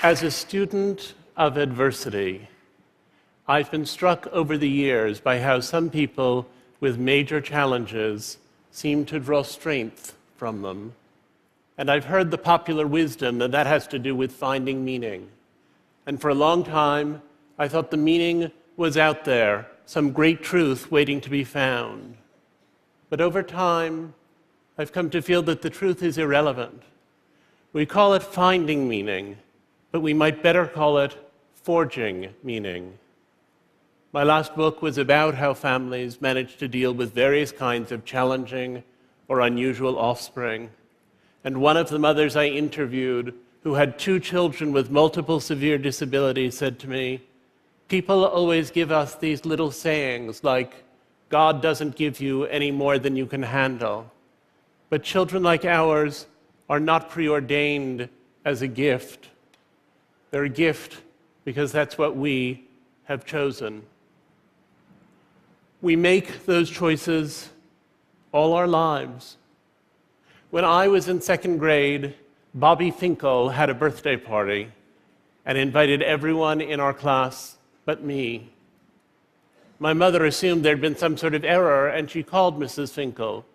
As a student of adversity, I've been struck over the years by how some people with major challenges seem to draw strength from them. And I've heard the popular wisdom that that has to do with finding meaning. And for a long time, I thought the meaning was out there, some great truth waiting to be found. But over time, I've come to feel that the truth is irrelevant. We call it finding meaning, but we might better call it forging meaning. My last book was about how families manage to deal with various kinds of challenging or unusual offspring. And one of the mothers I interviewed, who had 2 children with multiple severe disabilities, said to me, "People always give us these little sayings like, 'God doesn't give you any more than you can handle.' But children like ours are not preordained as a gift. They're a gift because that's what we have chosen." We make those choices all our lives. When I was in 2nd grade, Bobby Finkel had a birthday party and invited everyone in our class but me. My mother assumed there'd been some sort of error, and she called Mrs. Finkel,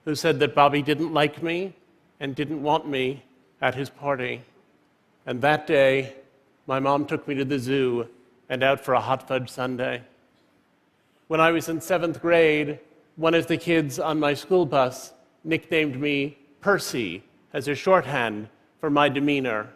who said that Bobby didn't like me and didn't want me at his party. And that day, my mom took me to the zoo and out for a hot fudge sundae. When I was in 7th grade, one of the kids on my school bus nicknamed me Percy as a shorthand for my demeanor.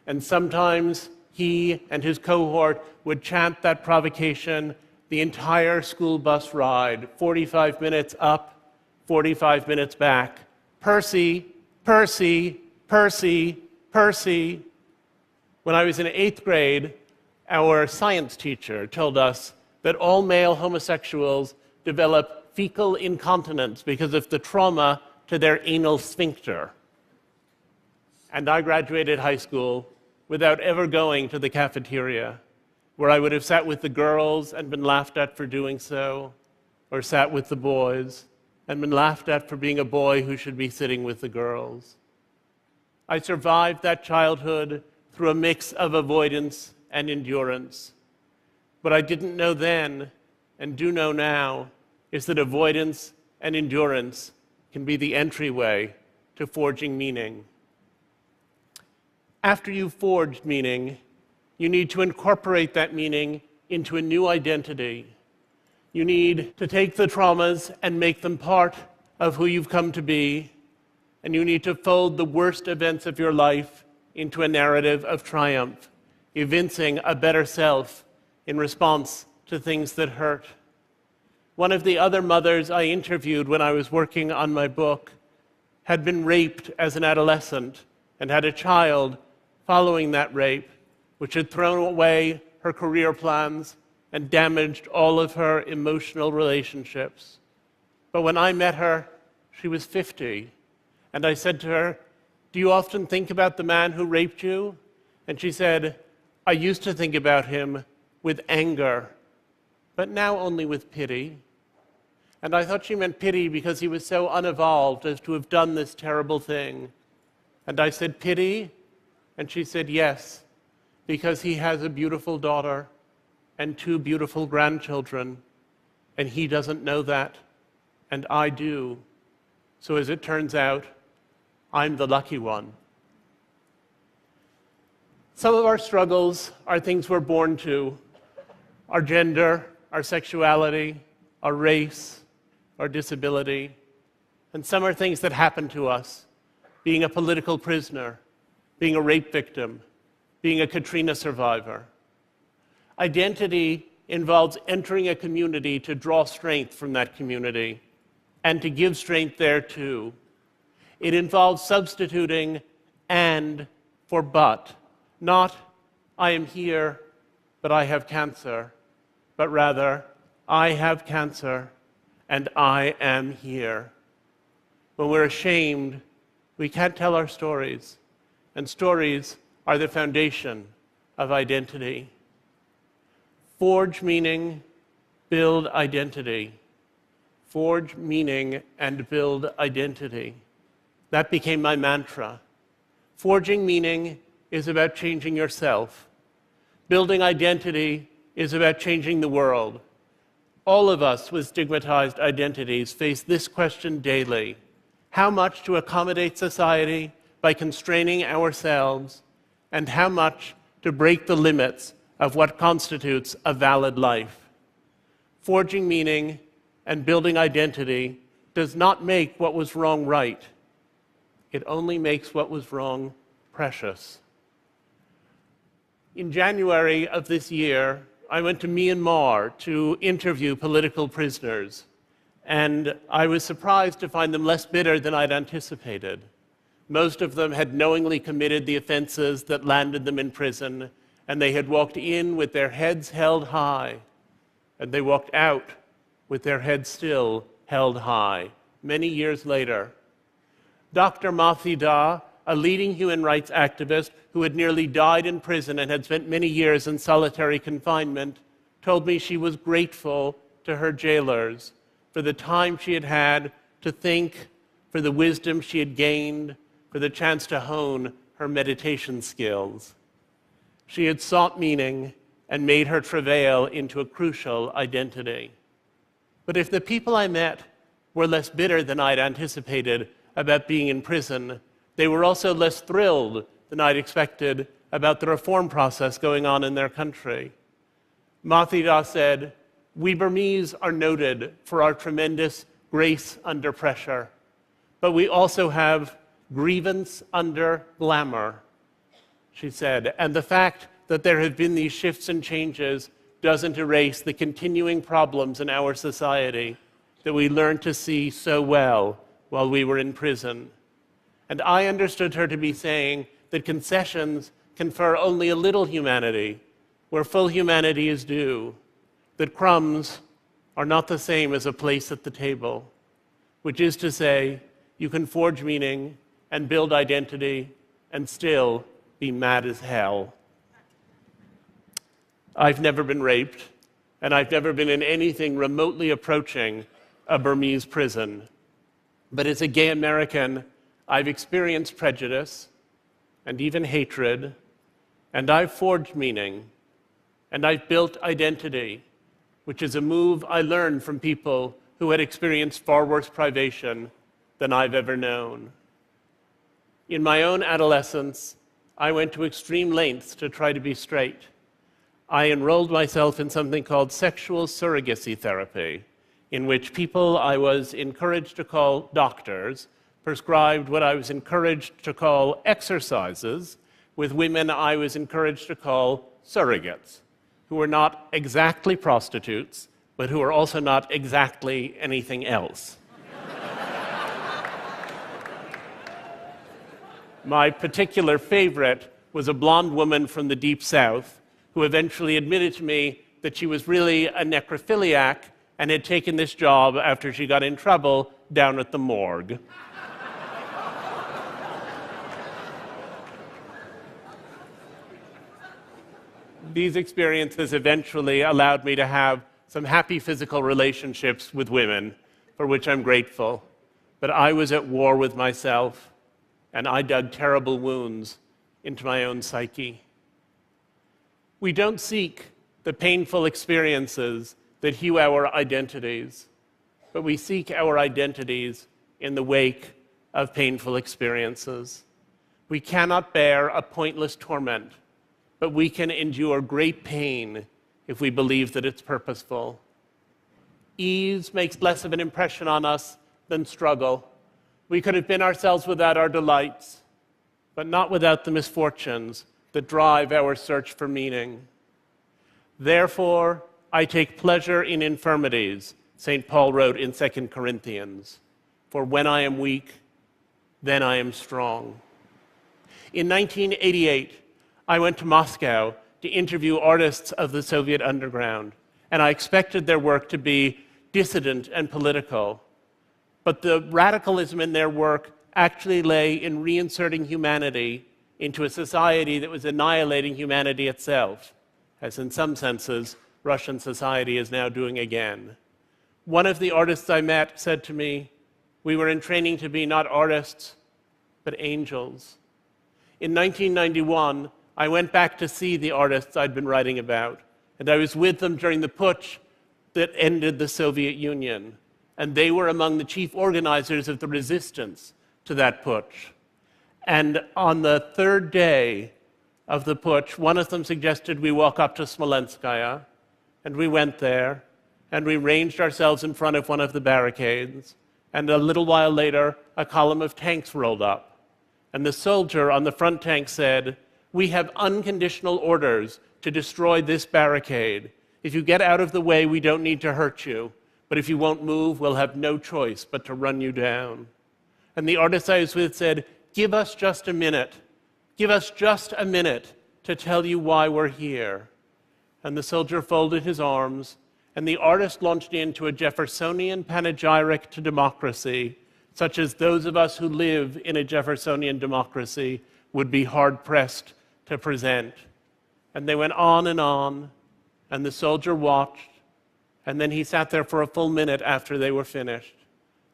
And sometimes he and his cohort would chant that provocation the entire school bus ride, 45 minutes up, 45 minutes back. Percy, Percy, Percy, Percy. When I was in 8th grade, our science teacher told us that all male homosexuals develop fecal incontinence because of the trauma to their anal sphincter. And I graduated high school without ever going to the cafeteria, where I would have sat with the girls and been laughed at for doing so, or sat with the boys and been laughed at for being a boy who should be sitting with the girls. I survived that childhood through a mix of avoidance and endurance. What I didn't know then, and do know now, is that avoidance and endurance can be the entryway to forging meaning. After you've forged meaning, you need to incorporate that meaning into a new identity. You need to take the traumas and make them part of who you've come to be, and you need to fold the worst events of your life into a narrative of triumph, evincing a better self in response to things that hurt. One of the other mothers I interviewed when I was working on my book had been raped as an adolescent and had a child following that rape, which had thrown away her career plans and damaged all of her emotional relationships. But when I met her, she was 50, and I said to her, "Do you often think about the man who raped you?" And she said, "I used to think about him with anger, but now only with pity." And I thought she meant pity because he was so unevolved as to have done this terrible thing. And I said, "Pity?" And she said, "Yes, because he has a beautiful daughter and 2 beautiful grandchildren, and he doesn't know that, and I do. So as it turns out, I'm the lucky one." Some of our struggles are things we're born to: our gender, our sexuality, our race, our disability. And some are things that happen to us: being a political prisoner, being a rape victim, being a Katrina survivor. Identity involves entering a community to draw strength from that community and to give strength there too. It involves substituting "and" for "but," not "I am here, but I have cancer," but rather "I have cancer and I am here." When we're ashamed, we can't tell our stories, and stories are the foundation of identity. Forge meaning, build identity. Forge meaning and build identity. That became my mantra. Forging meaning is about changing yourself. Building identity is about changing the world. All of us with stigmatized identities face this question daily: how much to accommodate society by constraining ourselves, and how much to break the limits of what constitutes a valid life? Forging meaning and building identity does not make what was wrong right. It only makes what was wrong precious. In January of this year, I went to Myanmar to interview political prisoners, and I was surprised to find them less bitter than I'd anticipated. Most of them had knowingly committed the offenses that landed them in prison, and they had walked in with their heads held high, and they walked out with their heads still held high, many years later. Dr. Mathi Da, a leading human rights activist who had nearly died in prison and had spent many years in solitary confinement, told me she was grateful to her jailers for the time she had had to think, for the wisdom she had gained, for the chance to hone her meditation skills. She had sought meaning and made her travail into a crucial identity. But if the people I met were less bitter than I'd anticipated about being in prison, they were also less thrilled than I'd expected about the reform process going on in their country. Mathi Da said, "We Burmese are noted for our tremendous grace under pressure, but we also have grievance under glamour," she said, "and the fact that there have been these shifts and changes doesn't erase the continuing problems in our society that we learned to see so well while we were in prison." And I understood her to be saying that concessions confer only a little humanity where full humanity is due, that crumbs are not the same as a place at the table, which is to say, you can forge meaning and build identity and still be mad as hell. I've never been raped, and I've never been in anything remotely approaching a Burmese prison. But as a gay American, I've experienced prejudice and even hatred, and I've forged meaning, and I've built identity, which is a move I learned from people who had experienced far worse privation than I've ever known. In my own adolescence, I went to extreme lengths to try to be straight. I enrolled myself in something called sexual surrogacy therapy, in which people I was encouraged to call doctors prescribed what I was encouraged to call exercises with women I was encouraged to call surrogates, who were not exactly prostitutes, but who were also not exactly anything else. My particular favorite was a blonde woman from the Deep South who eventually admitted to me that she was really a necrophiliac and had taken this job after she got in trouble down at the morgue. These experiences eventually allowed me to have some happy physical relationships with women, for which I'm grateful. But I was at war with myself, and I dug terrible wounds into my own psyche. We don't seek the painful experiences that hew our identities, but we seek our identities in the wake of painful experiences. We cannot bear a pointless torment, but we can endure great pain if we believe that it's purposeful. Ease makes less of an impression on us than struggle. We could have been ourselves without our delights, but not without the misfortunes that drive our search for meaning. Therefore, I take pleasure in infirmities, St. Paul wrote in 2 Corinthians. For when I am weak, then I am strong. In 1988, I went to Moscow to interview artists of the Soviet underground, and I expected their work to be dissident and political. But the radicalism in their work actually lay in reinserting humanity into a society that was annihilating humanity itself, as in some senses, Russian society is now doing again. One of the artists I met said to me, "We were in training to be not artists, but angels." In 1991, I went back to see the artists I'd been writing about, and I was with them during the putsch that ended the Soviet Union, and they were among the chief organizers of the resistance to that putsch. And on the third day of the putsch, one of them suggested we walk up to Smolenskaya, and we went there, and we ranged ourselves in front of one of the barricades, and a little while later, a column of tanks rolled up. And the soldier on the front tank said, "We have unconditional orders to destroy this barricade. If you get out of the way, we don't need to hurt you. But if you won't move, we'll have no choice but to run you down." And the artist I was with said, "Give us just a minute. Give us just a minute to tell you why we're here." And the soldier folded his arms, and the artist launched into a Jeffersonian panegyric to democracy, such as those of us who live in a Jeffersonian democracy would be hard-pressed to present. And they went on, and the soldier watched, and then he sat there for a full minute after they were finished,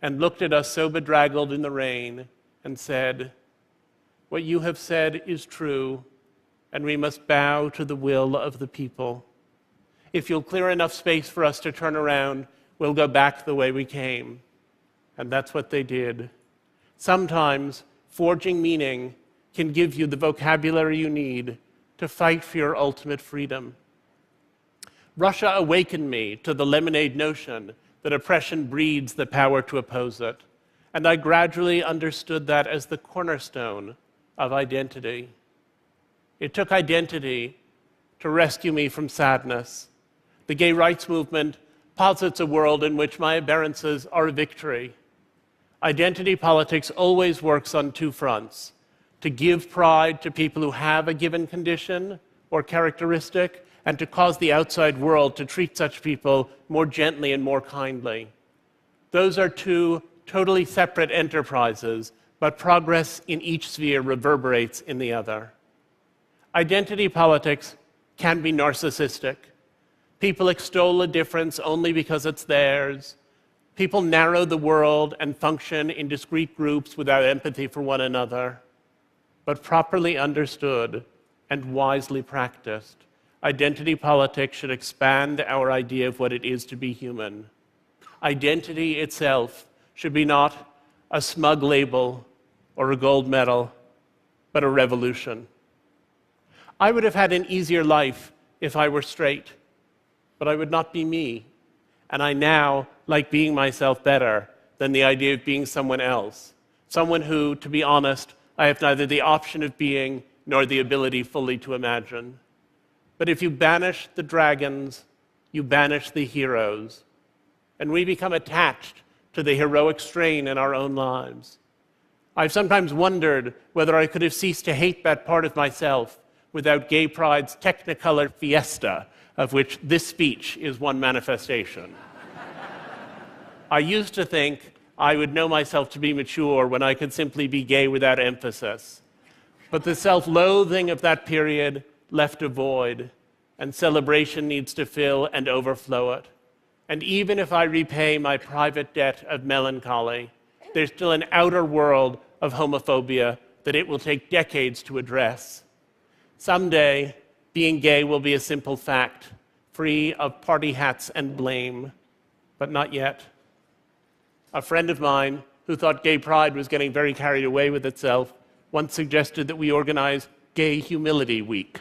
and looked at us so bedraggled in the rain, and said, "What you have said is true, and we must bow to the will of the people. If you'll clear enough space for us to turn around, we'll go back the way we came." And that's what they did. Sometimes forging meaning can give you the vocabulary you need to fight for your ultimate freedom. Russia awakened me to the lemonade notion that oppression breeds the power to oppose it, and I gradually understood that as the cornerstone of identity. It took identity to rescue me from sadness. The gay rights movement posits a world in which my aberrances are a victory. Identity politics always works on two fronts: to give pride to people who have a given condition or characteristic, and to cause the outside world to treat such people more gently and more kindly. Those are two totally separate enterprises, but progress in each sphere reverberates in the other. Identity politics can be narcissistic. People extol a difference only because it's theirs. People narrow the world and function in discrete groups without empathy for one another. But properly understood and wisely practiced, identity politics should expand our idea of what it is to be human. Identity itself should be not a smug label or a gold medal, but a revolution. I would have had an easier life if I were straight, but I would not be me. And I now like being myself better than the idea of being someone else. Someone who, to be honest, I have neither the option of being nor the ability fully to imagine. But if you banish the dragons, you banish the heroes. And we become attached to the heroic strain in our own lives. I've sometimes wondered whether I could have ceased to hate that part of myself without Gay Pride's Technicolor fiesta, of which this speech is one manifestation. I used to think I would know myself to be mature when I could simply be gay without emphasis. But the self-loathing of that period left a void, and celebration needs to fill and overflow it. And even if I repay my private debt of melancholy, there's still an outer world of homophobia that it will take decades to address. Someday, being gay will be a simple fact, free of party hats and blame, but not yet. A friend of mine, who thought Gay Pride was getting very carried away with itself, once suggested that we organize Gay Humility Week.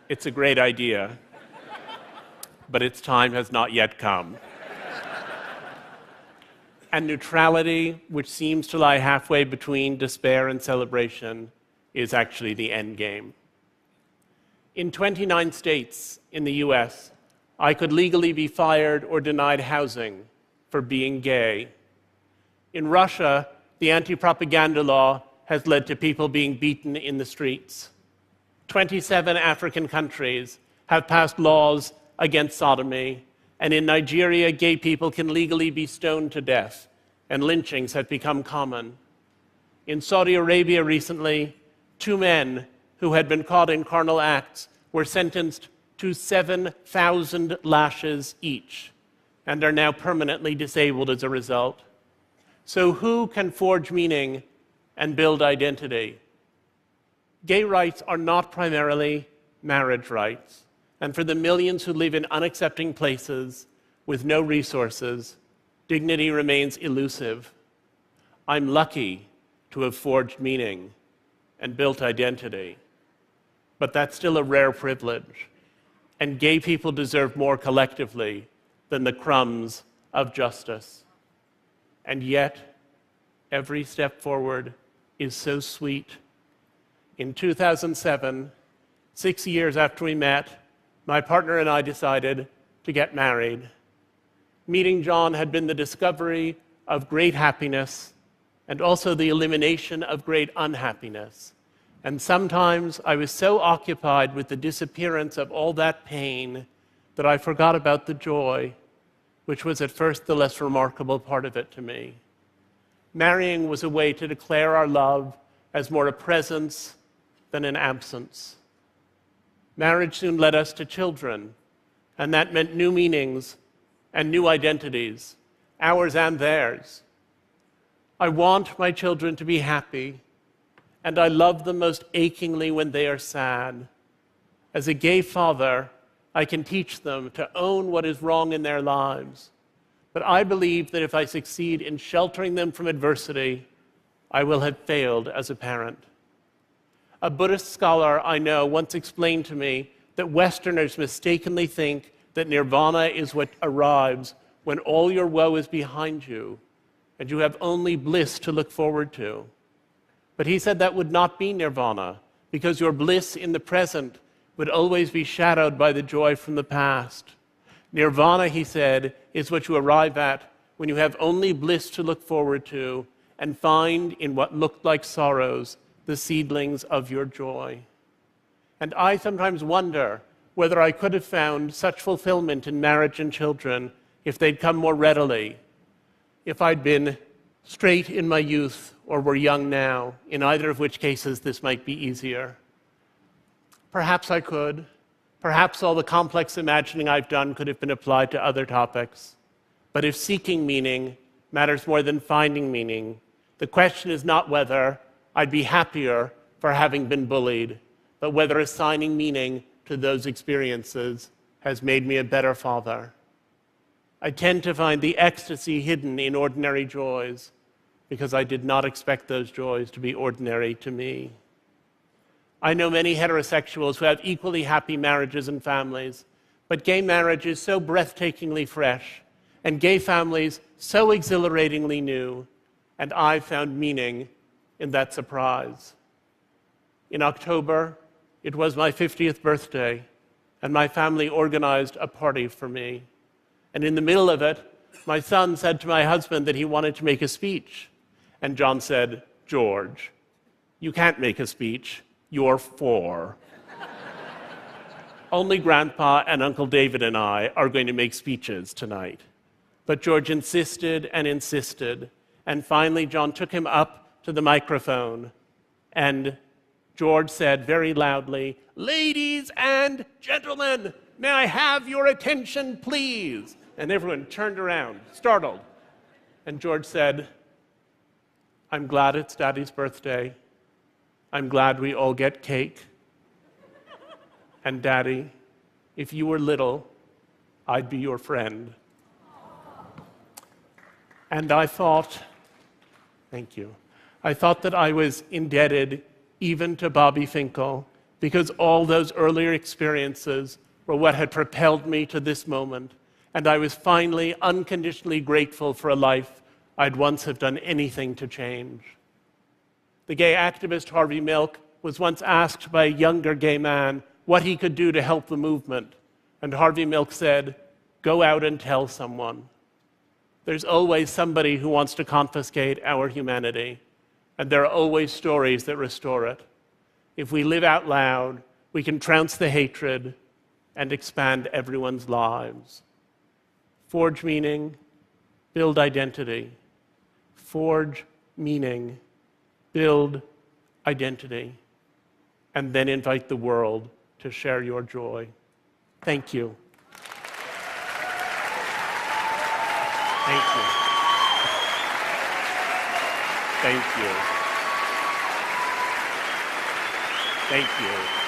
It's a great idea, but its time has not yet come. And neutrality, which seems to lie halfway between despair and celebration, is actually the end game. In 29 states in the US, I could legally be fired or denied housing for being gay. In Russia, the anti-propaganda law has led to people being beaten in the streets. 27 African countries have passed laws against sodomy, and in Nigeria, gay people can legally be stoned to death, and lynchings have become common. In Saudi Arabia recently, 2 men who had been caught in carnal acts were sentenced to 7,000 lashes each. and are now permanently disabled as a result. So who can forge meaning and build identity? Gay rights are not primarily marriage rights, and for the millions who live in unaccepting places with no resources, dignity remains elusive. I'm lucky to have forged meaning and built identity, but that's still a rare privilege, and gay people deserve more collectively than the crumbs of justice. And yet, every step forward is so sweet. In 2007, 6 years after we met, my partner and I decided to get married. Meeting John had been the discovery of great happiness and also the elimination of great unhappiness. And sometimes I was so occupied with the disappearance of all that pain that I forgot about the joy, which was at first the less remarkable part of it to me. Marrying was a way to declare our love as more a presence than an absence. Marriage soon led us to children, and that meant new meanings and new identities, ours and theirs. I want my children to be happy, and I love them most achingly when they are sad. As a gay father, I can teach them to own what is wrong in their lives. But I believe that if I succeed in sheltering them from adversity, I will have failed as a parent. A Buddhist scholar I know once explained to me that Westerners mistakenly think that nirvana is what arrives when all your woe is behind you and you have only bliss to look forward to. But he said that would not be nirvana, because your bliss in the present would always be shadowed by the joy from the past. Nirvana, he said, is what you arrive at when you have only bliss to look forward to and find in what looked like sorrows the seedlings of your joy. And I sometimes wonder whether I could have found such fulfillment in marriage and children if they'd come more readily, if I'd been straight in my youth or were young now, in either of which cases this might be easier. Perhaps I could. Perhaps all the complex imagining I've done could have been applied to other topics. But if seeking meaning matters more than finding meaning, the question is not whether I'd be happier for having been bullied, but whether assigning meaning to those experiences has made me a better father. I tend to find the ecstasy hidden in ordinary joys because I did not expect those joys to be ordinary to me. I know many heterosexuals who have equally happy marriages and families, but gay marriage is so breathtakingly fresh, and gay families so exhilaratingly new, and I found meaning in that surprise. In October, it was my 50th birthday, and my family organized a party for me. And in the middle of it, my son said to my husband that he wanted to make a speech. And John said, "George, you can't make a speech. You're 4. Only Grandpa and Uncle David and I are going to make speeches tonight." But George insisted and insisted. And finally, John took him up to the microphone. And George said very loudly, "Ladies and gentlemen, may I have your attention, please?" And everyone turned around, startled. And George said, "I'm glad it's Daddy's birthday. I'm glad we all get cake. And Daddy, if you were little, I'd be your friend." And I thought, thank you, I thought that I was indebted even to Bobby Finkel, because all those earlier experiences were what had propelled me to this moment, and I was finally unconditionally grateful for a life I'd once have done anything to change. The gay activist Harvey Milk was once asked by a younger gay man what he could do to help the movement, and Harvey Milk said, "Go out and tell someone." There's always somebody who wants to confiscate our humanity, and there are always stories that restore it. If we live out loud, we can trounce the hatred and expand everyone's lives. Forge meaning, build identity. Forge meaning, build identity, and then invite the world to share your joy. Thank you. Thank you. Thank you. Thank you.